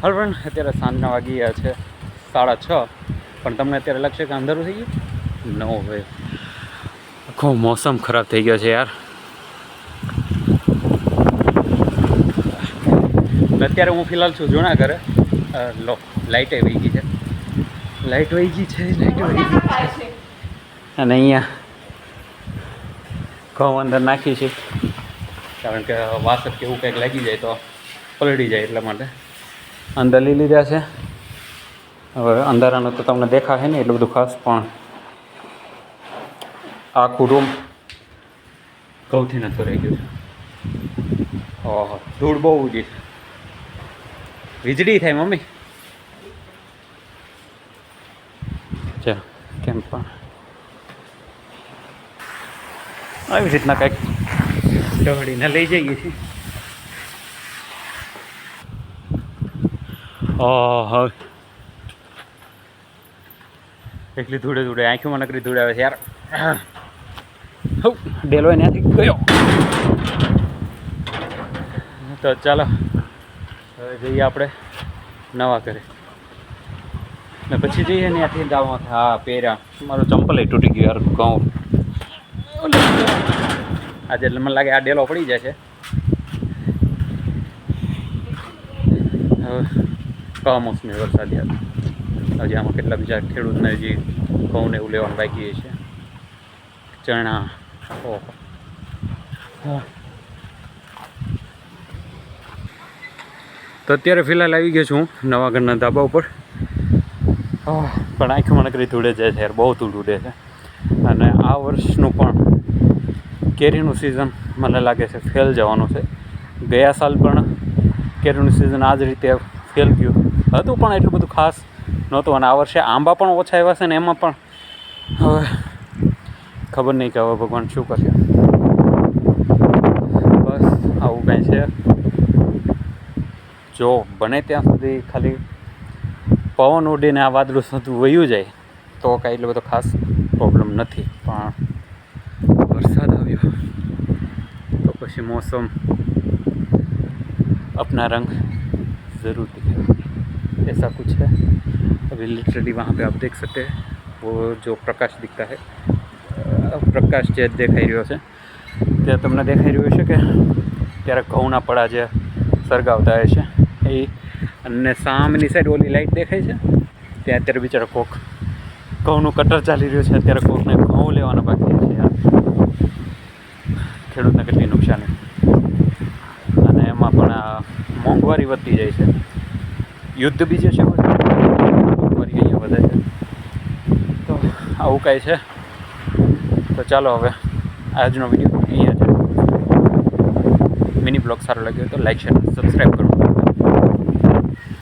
હાલ પણ અત્યારે સાંજના વાગી ગયા છે 6:30, પણ તમને અત્યારે લાગશે કે અંધારું થઈ ગયું? નો વે, આખો મોસમ ખરાબ થઈ ગયો છે યાર. અત્યારે હું ફિલહાલ છું જૂનાગઢે. લો લાઇટે વહી ગઈ છે, લાઇટ વહી ગઈ છે. અને અહીંયા ઘઉં અંદર નાખી છે, કારણ કે વાસર કે એવું કંઈક લાગી જાય તો પલળી જાય, એટલા માટે અંદર લઈ લીધા છે. હવે અંધારાનું તો તમને દેખાશે ને એટલું બધું ખાસ, પણ આખું રૂમ ઘઉંથી નથી રહી ગયું છે. ઓહો, ધૂળ બહુ ઉડી છે. વીજળી થાય મમ્મી. ચાલો કેમ પણ આવી રીતના કંઈક ઢળીને લઈ જઈએ છીએ. હા, એટલી ધૂળે આંખોમાં નકરી ધૂળ આવે છે યાર. ડેલો ત્યાંથી ગયો. તો ચાલો હવે જઈએ આપણે નવા ઘરે, ને પછી જઈએ ને ત્યાંથી ગામમાં. હા પહેર્યા, મારું ચંપલ તૂટી ગયું યાર. ઘઉં આજે એટલે મને લાગે આ ડેલો પડી જાય છે. હવે કમોસમી વરસાદ યાર. હજી આમાં કેટલા બીજા ખેડૂતને હજી ઘઉં ને એવું લેવાનું બાકી છે. ચણા, ઓહો. તો અત્યારે ફિલહાલ આવી ગયો છું નવા ઘરના ધાબા ઉપર. પણ આંખોમાં નકરી ધૂળે જાય છે યાર, બહુ ધૂળ ઉડે છે. અને આ વર્ષનું પણ કેરીનું સિઝન મને લાગે છે ફેલ જવાનું છે. ગયા સાલ પણ કેરીનું સિઝન આ જ રીતે ફેલ ગયું હતું, પણ એટલું બધું ખાસ નહોતું. અને આ વર્ષે આંબા પણ ઓછા આવ્યા છે ને એમાં પણ હવે ખબર નહીં કે હવે ભગવાન શું કરશે. બસ આવું કાંઈ છે. જો બને ત્યાં સુધી ખાલી પવન ઉડીને આ વાદળું સુધી વયું જાય તો કાંઈ એટલો બધો ખાસ પ્રોબ્લેમ નથી. પણ વરસાદ આવ્યો તો પછી मौसम अपना रंग ज़रूर दिखेगा, ऐसा कुछ है. अभी लिटरली वहाँ पे आप देख सकते हैं वो जो प्रकाश दिखता है, प्रकाश જે દેખાઈ રહ્યો છે તે તમને દેખાઈ રહ્યું છે કે ત્યારે ઘઉંના પડા જે સળગાવતા હોય છે એ. અને સામેની સાઈડ ઓલી લાઈટ દેખાય છે ત્યાં અત્યારે બિચારા કોક ઘઉંનું કટર ચાલી રહ્યું છે. અત્યારે કોકને ઘઉં લેવાના બાકી છે યાર. ખેડૂતને કેટલી નુકસાની, અને એમાં પણ આ મોંઘવારી વધતી જાય છે. યુદ્ધ બીજે છે, મોંઘવારી અહીંયા વધે છે. તો આવું કાંઈ છે. તો ચાલો હવે આજનો વિડીયો અહીંયા છે. મિની બ્લોગ સારો લાગ્યો તો લાઈક, શેર, સબસ્ક્રાઈબ કરો.